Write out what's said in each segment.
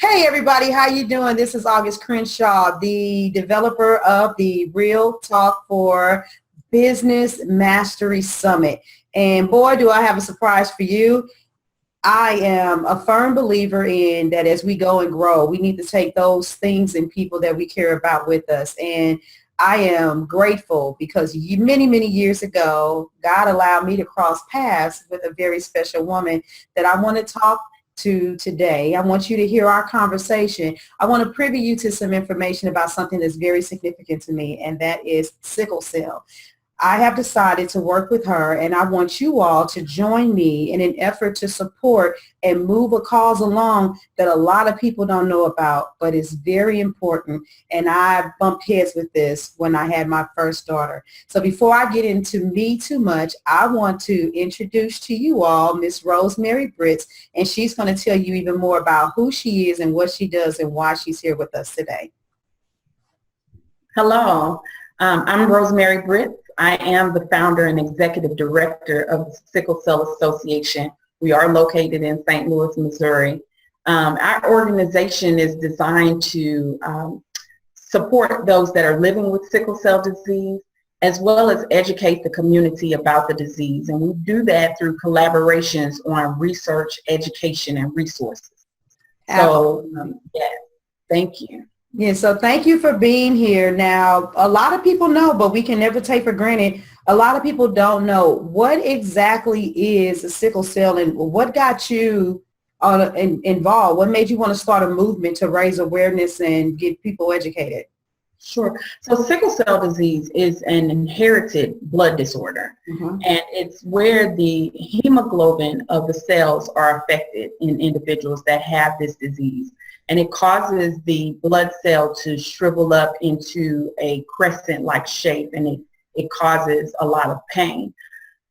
Hey everybody, how you doing? This is August Crenshaw, the developer of the Real Talk for Business Mastery Summit. And boy, do I have a surprise for you. I am a firm believer in that as we go and grow, we need to take those things and people that we care about with us. And I am grateful because many, many years ago, God allowed me to cross paths with a very special woman that I want to talk to today. I want you to hear our conversation. I want to privy you to some information about something that's very significant to me, and that is sickle cell. I have decided to work with her, and I want you all to join me in an effort to support and move a cause along that a lot of people don't know about, but is very important. And I bumped heads with this when I had my first daughter. So before I get into me too much, I want to introduce to you all Miss Rosemary Britts, and she's going to tell you even more about who she is and what she does and why she's here with us today. Hello, I'm Rosemary Britts. I am the founder and executive director of the Sickle Cell Association. We are located in St. Louis, Missouri. Our organization is designed to support those that are living with sickle cell disease, as well as educate the community about the disease. And we do that through collaborations on research, education, and resources. So, yeah, thank you. Yeah, so thank you for being here. Now, a lot of people know, but we can never take for granted. A lot of people don't know what exactly is a sickle cell and what got you involved. What made you want to start a movement to raise awareness and get people educated? Sure. So sickle cell disease is an inherited blood disorder, and it's where the hemoglobin of the cells are affected in individuals that have this disease. And it causes the blood cell to shrivel up into a crescent-like shape, and it causes a lot of pain.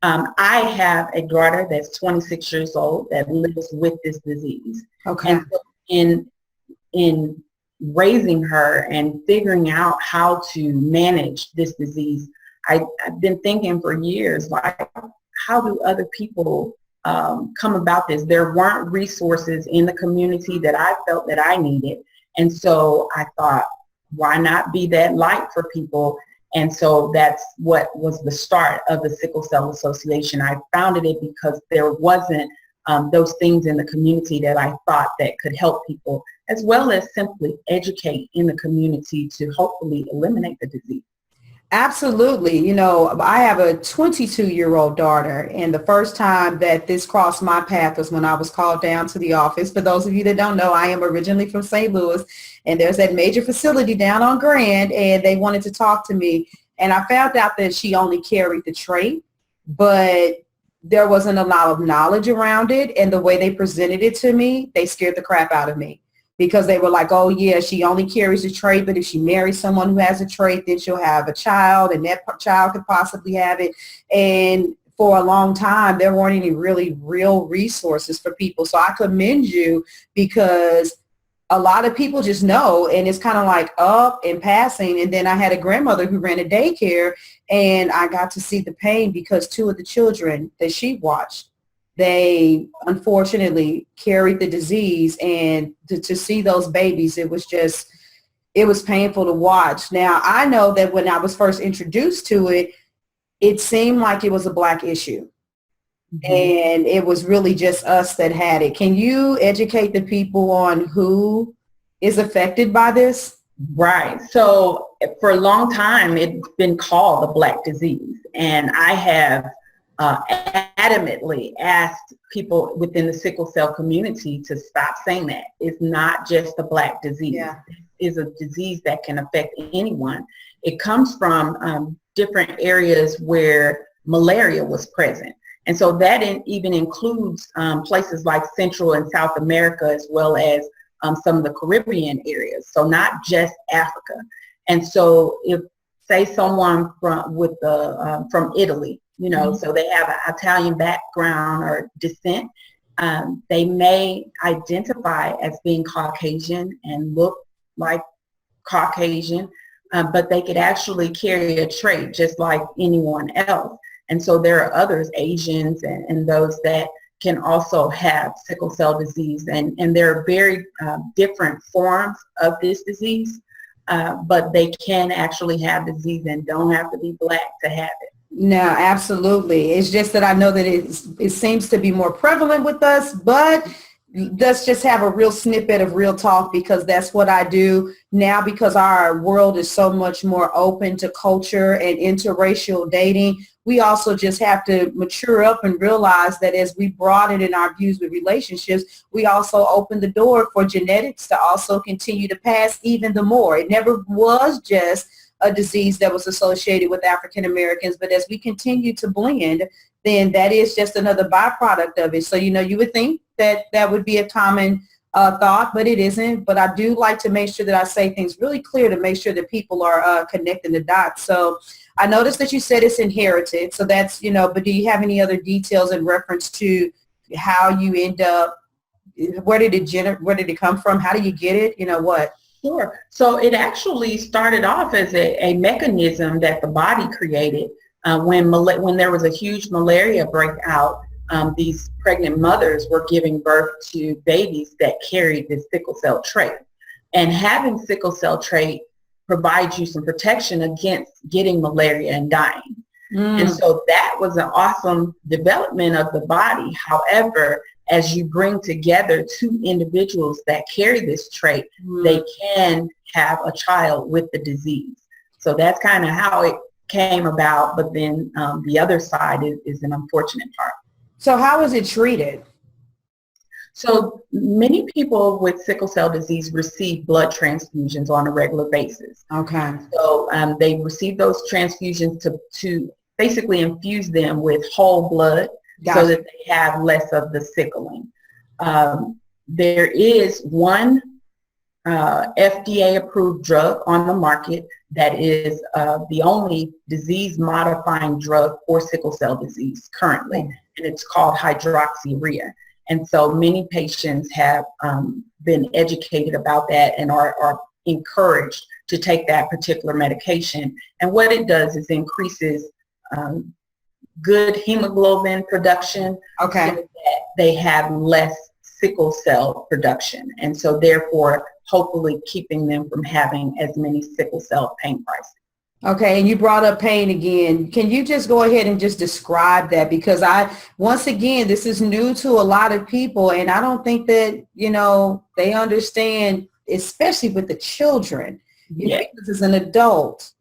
I have a daughter that's 26 years old that lives with this disease. Okay. And so in raising her and figuring out how to manage this disease, I've been thinking for years, like, how do other people come about this? There weren't resources in the community that I felt that I needed. And so I thought, why not be that light for people? And so that's what was the start of the Sickle Cell Association. I founded it because there wasn't those things in the community that I thought that could help people, as well as simply educate in the community to hopefully eliminate the disease. Absolutely. You know, I have a 22-year-old daughter, and the first time that this crossed my path was when I was called down to the office. For those of you that don't know, I am originally from St. Louis, and there's that major facility down on Grand, and they wanted to talk to me. And I found out that she only carried the trait, but there wasn't a lot of knowledge around it, and the way they presented it to me, they scared the crap out of me. Because they were like, oh, yeah, she only carries a trait, but if she marries someone who has a trait, then she'll have a child, and that child could possibly have it. And for a long time, there weren't any really real resources for people. So I commend you, because a lot of people just know, and it's kind of like up and passing. And then I had a grandmother who ran a daycare, and I got to see the pain because two of the children that she watched, they unfortunately carried the disease, and to see those babies, it was painful to watch. Now, I know that when I was first introduced to it, it seemed like it was a Black issue. And it was really just us that had it. Can you educate the people on who is affected by this? Right. So for a long time, it's been called a Black disease, and I have adamantly asked people within the sickle cell community to stop saying that. It's not just a Black disease. Yeah. It is a disease that can affect anyone. It comes from different areas where malaria was present. And so that even includes places like Central and South America, as well as some of the Caribbean areas. So not just Africa. And so if, say, someone from Italy, you know, so they have an Italian background or descent, they may identify as being Caucasian and look like Caucasian, but they could actually carry a trait just like anyone else. And so there are others, Asians and those that can also have sickle cell disease, and there are very different forms of this disease, but they can actually have disease and don't have to be Black to have it. No, absolutely. It's just that I know that it seems to be more prevalent with us, but let's just have a real snippet of real talk, because that's what I do now, because our world is so much more open to culture and interracial dating. We also just have to mature up and realize that as we broaden in our views with relationships, we also open the door for genetics to also continue to pass even the more. It never was just a disease that was associated with African Americans, but as we continue to blend, then that is just another byproduct of it. So, you would think that that would be a common thought, but it isn't. But I do like to make sure that I say things really clear to make sure that people are connecting the dots. So I noticed that you said it's inherited. So that's, but do you have any other details in reference to how you end up, where did it come from? How do you get it? What? Sure. So it actually started off as a mechanism that the body created when there was a huge malaria breakout. These pregnant mothers were giving birth to babies that carried this sickle cell trait. And having sickle cell trait provides you some protection against getting malaria and dying. And so that was an awesome development of the body. However, as you bring together two individuals that carry this trait, they can have a child with the disease. So that's kind of how it came about. But then the other side is an unfortunate part. So how is it treated? So many people with sickle cell disease receive blood transfusions on a regular basis. Okay. So they receive those transfusions to basically infuse them with whole blood. Gotcha. So that they have less of the sickling. There is one FDA-approved drug on the market that is the only disease-modifying drug for sickle cell disease currently, and it's called hydroxyurea. And so many patients have been educated about that and are encouraged to take that particular medication. And what it does is increases good hemoglobin production, okay, so that they have less sickle cell production, and so therefore hopefully keeping them from having as many sickle cell pain crises. Okay, and you brought up pain again. Can you just go ahead and just describe that? Because once again, this is new to a lot of people, and I don't think that, they understand, especially with the children. Yeah. Because as an adult,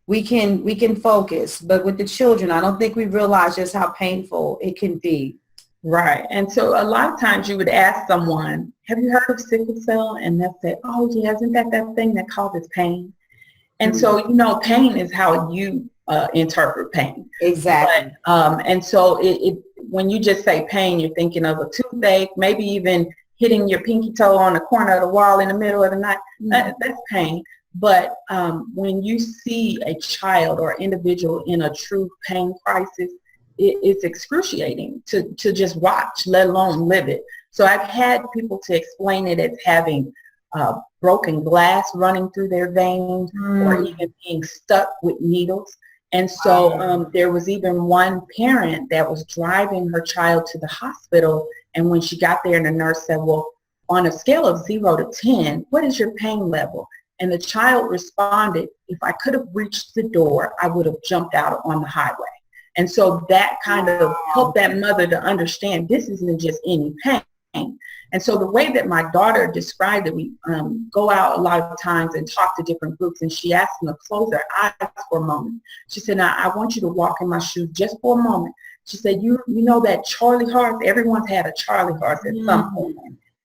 we can focus, but with the children, I don't think we realize just how painful it can be. Right. And so a lot of times you would ask someone, have you heard of sickle cell? And they'll say, oh yeah, isn't that thing that causes pain? And so, pain is how you interpret pain. Exactly. But, and so when you just say pain, you're thinking of a toothache, maybe even hitting your pinky toe on the corner of the wall in the middle of the night. That's pain. But when you see a child or individual in a true pain crisis, it's excruciating to just watch, let alone live it. So I've had people to explain it as having broken glass running through their veins, or even being stuck with needles. And so there was even one parent that was driving her child to the hospital, and when she got there, and the nurse said, well, on a scale of 0 to 10, what is your pain level? And the child responded, if I could have reached the door, I would have jumped out on the highway. And so that kind of helped that mother to understand this isn't just any pain. And so the way that my daughter described it, we go out a lot of times and talk to different groups, and she asked them to close their eyes for a moment. She said, now I want you to walk in my shoes just for a moment. She said, you know that Charlie horse, everyone's had a Charlie horse at some point.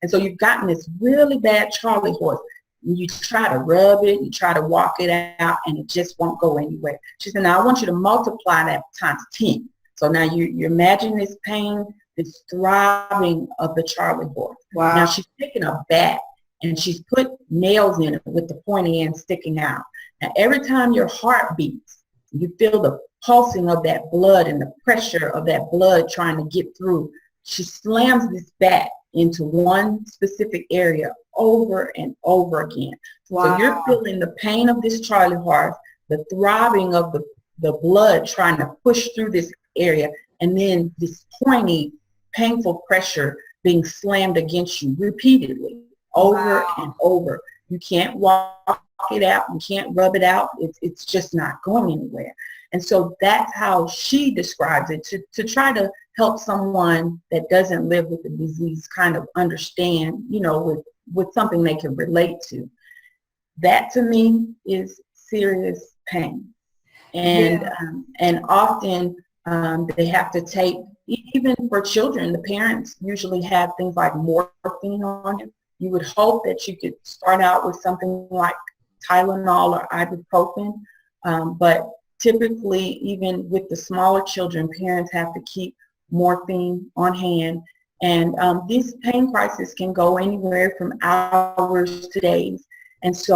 And so you've gotten this really bad Charlie horse. You try to rub it, you try to walk it out, and it just won't go anywhere. She said, now I want you to multiply that times 10. So now you imagine this pain, this throbbing of the Charlie horse. Wow. Now she's taken a bat and she's put nails in it with the pointy end sticking out. Now every time your heart beats, you feel the pulsing of that blood and the pressure of that blood trying to get through. She slams this bat into one specific area over and over again. Wow. So you're feeling the pain of this Charlie horse, the throbbing of the blood trying to push through this area, and then this pointy painful pressure being slammed against you repeatedly, over and over. You can't walk it out. You can't rub it out. It's just not going anywhere. And so that's how she describes it, to try to help someone that doesn't live with the disease kind of understand, with something they can relate to. That to me is serious pain. And Yeah. and often they have to take, even for children, the parents usually have things like morphine on it. You would hope that you could start out with something like Tylenol or ibuprofen, but typically, even with the smaller children, parents have to keep morphine on hand. And these pain crises can go anywhere from hours to days. And so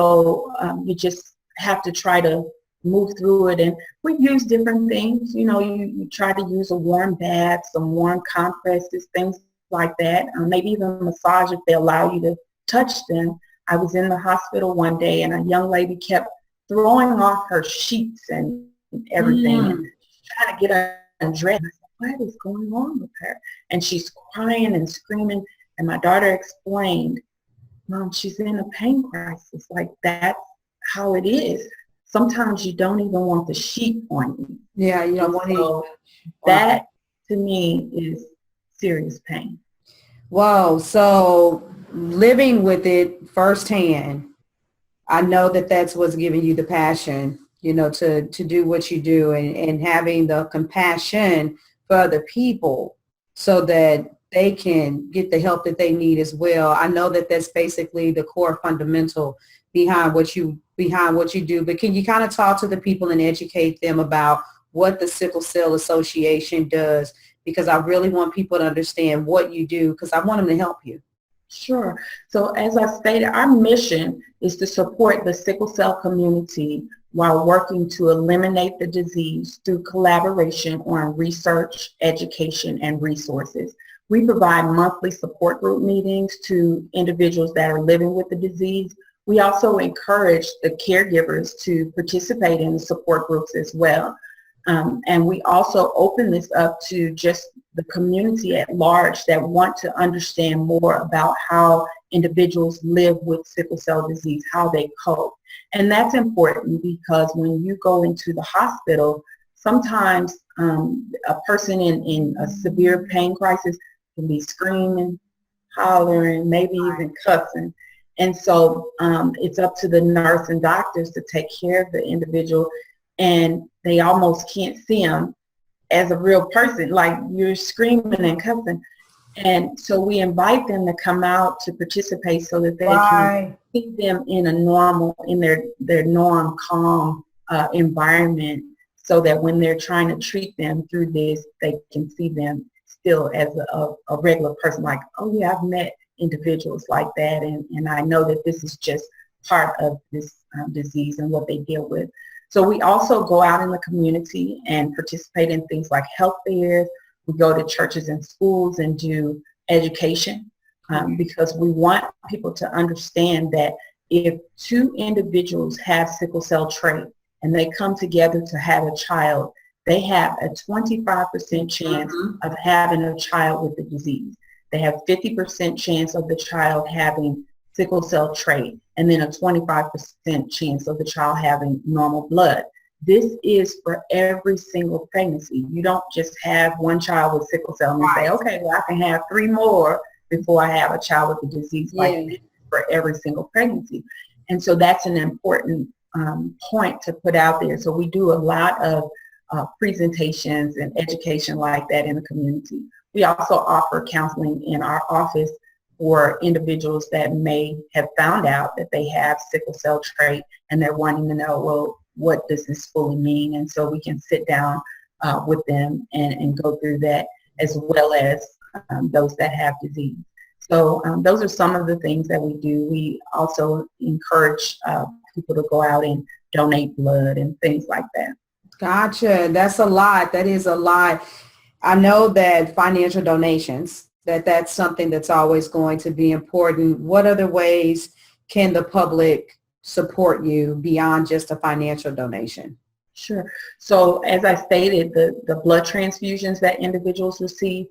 you just have to try to move through it. And we use different things. You try to use a warm bath, some warm compresses, things like that. Maybe even massage if they allow you to touch them. I was in the hospital one day and a young lady kept throwing off her sheets and everything and trying to get her undressed. What is going on with her? And she's crying and screaming. And my daughter explained, Mom, she's in a pain crisis. Like, that's how it is. Sometimes you don't even want the sheet on you. Yeah, you don't want So that to me is serious pain. Whoa. So living with it firsthand, I know that that's what's giving you the passion, to do what you do, and having the compassion for other people so that they can get the help that they need as well. I know that that's basically the core fundamental behind what you do, but can you kind of talk to the people and educate them about what the Sickle Cell Association does? Because I really want people to understand what you do, because I want them to help you. Sure. So as I stated, our mission is to support the sickle cell community while working to eliminate the disease through collaboration on research, education, and resources. We provide monthly support group meetings to individuals that are living with the disease. We also encourage the caregivers to participate in the support groups as well. And we also open this up to just the community at large that want to understand more about how individuals live with sickle cell disease, how they cope. And that's important because when you go into the hospital, sometimes a person in a severe pain crisis can be screaming, hollering, maybe even cussing. And so it's up to the nurse and doctors to take care of the individual, and they almost can't see them as a real person, like you're screaming and cussing. And so we invite them to come out to participate so that they can see them in a normal, in their norm, calm environment, so that when they're trying to treat them through this, they can see them still as a regular person, like, oh yeah, I've met individuals like that, and I know that this is just part of this disease and what they deal with. So we also go out in the community and participate in things like health fairs. We go to churches and schools and do education because we want people to understand that if two individuals have sickle cell trait and they come together to have a child, they have a 25% chance of having a child with the disease. They have 50% chance of the child having sickle cell trait, and then a 25% chance of the child having normal blood. This is for every single pregnancy. You don't just have one child with sickle cell and say, okay, well, I can have 3 more before I have a child with the disease. Like this for every single pregnancy. And so that's an important point to put out there. So we do a lot of presentations and education like that in the community. We also offer counseling in our office for individuals that may have found out that they have sickle cell trait and they're wanting to know, well, what does this fully mean? And so we can sit down with them and go through that, as well as those that have disease. So those are some of the things that we do. We also encourage people to go out and donate blood and things like that. Gotcha. That's a lot. That is a lot. I know that financial donations, that's something that's always going to be important. What other ways can the public support you beyond just a financial donation? Sure. So as I stated, the blood transfusions that individuals receive,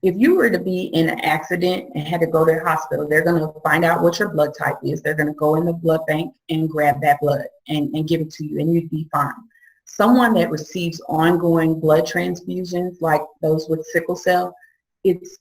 if you were to be in an accident and had to go to the hospital, they're going to find out what your blood type is. They're going to go in the blood bank and grab that blood and give it to you, and you'd be fine. Someone that receives ongoing blood transfusions, like those with sickle cell, it's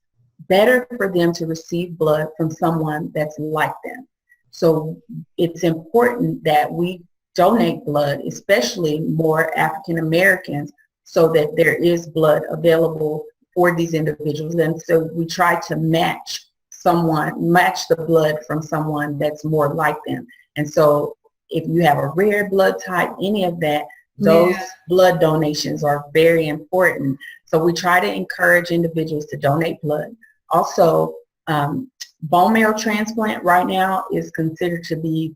better for them to receive blood from someone that's like them. So it's important that we donate blood, especially more African Americans, so that there is blood available for these individuals. And so we try to match the blood from someone that's more like them. And so if you have a rare blood type, any of that, those blood donations are very important. So we try to encourage individuals to donate blood. Also, bone marrow transplant right now is considered to be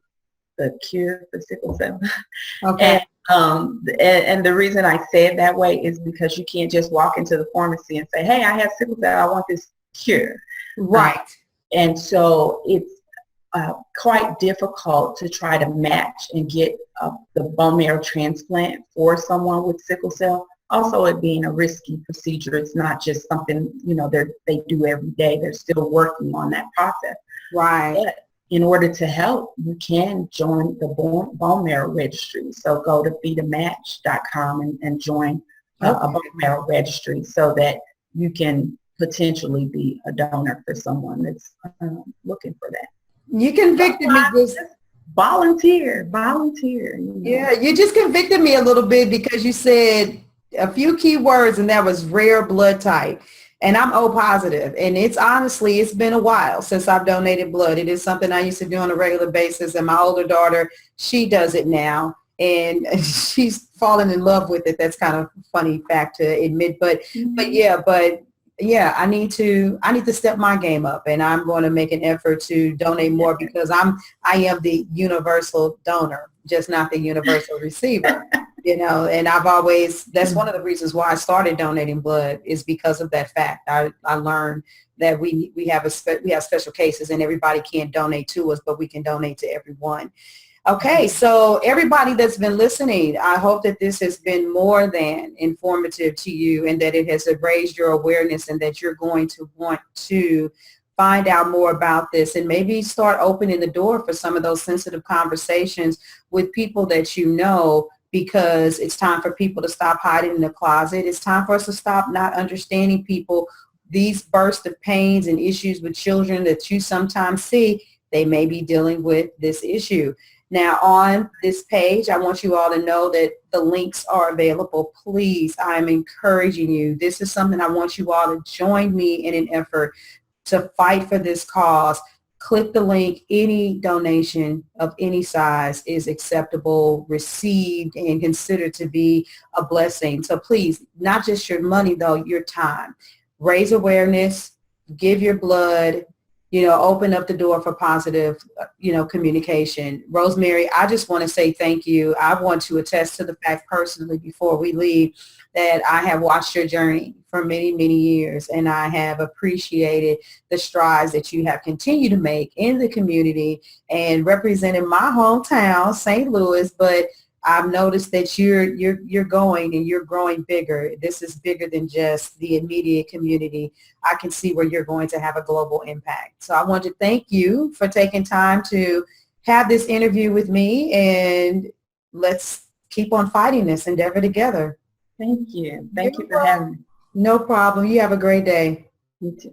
the cure for sickle cell. Okay. And the reason I say it that way is because you can't just walk into the pharmacy and say, hey, I have sickle cell, I want this cure. Right. And so it's quite difficult to try to match and get the bone marrow transplant for someone with sickle cell. Also, it being a risky procedure, it's not just something, they do every day. They're still working on that process. Right. But in order to help, you can join the bone marrow registry. So go to beatamatch.com and join a bone marrow registry so that you can potentially be a donor for someone that's looking for that. You convicted me. Just volunteer. Yeah, you just convicted me a little bit because you said a few key words, and that was rare blood type. And I'm O positive. And it's been a while since I've donated blood. It is something I used to do on a regular basis. And my older daughter, she does it now. And she's fallen in love with it. That's kind of a funny fact to admit. But I need to step my game up, and I'm going to make an effort to donate more because I am the universal donor, just not the universal receiver. And that's one of the reasons why I started donating blood is because of that fact. I learned that we have special cases, and everybody can't donate to us, but we can donate to everyone. Okay, so everybody that's been listening, I hope that this has been more than informative to you and that it has raised your awareness and that you're going to want to find out more about this and maybe start opening the door for some of those sensitive conversations with people that you know, because it's time for people to stop hiding in the closet. It's time for us to stop not understanding people. These bursts of pains and issues with children that you sometimes see, they may be dealing with this issue. Now, on this page, I want you all to know that the links are available. Please, I'm encouraging you. This is something I want you all to join me in an effort to fight for this cause. Click the link. Any donation of any size is acceptable, received, and considered to be a blessing. So please, not just your money, though, your time. Raise awareness, give your blood, open up the door for positive, communication. Rosemary, I just want to say thank you. I want to attest to the fact personally before we leave that I have watched your journey for many, many years, and I have appreciated the strides that you have continued to make in the community and representing my hometown, St. Louis, but I've noticed that you're going and you're growing bigger. This is bigger than just the immediate community. I can see where you're going to have a global impact. So I want to thank you for taking time to have this interview with me, and let's keep on fighting this endeavor together. Thank you. Thank you for having me. No problem. You have a great day. You too.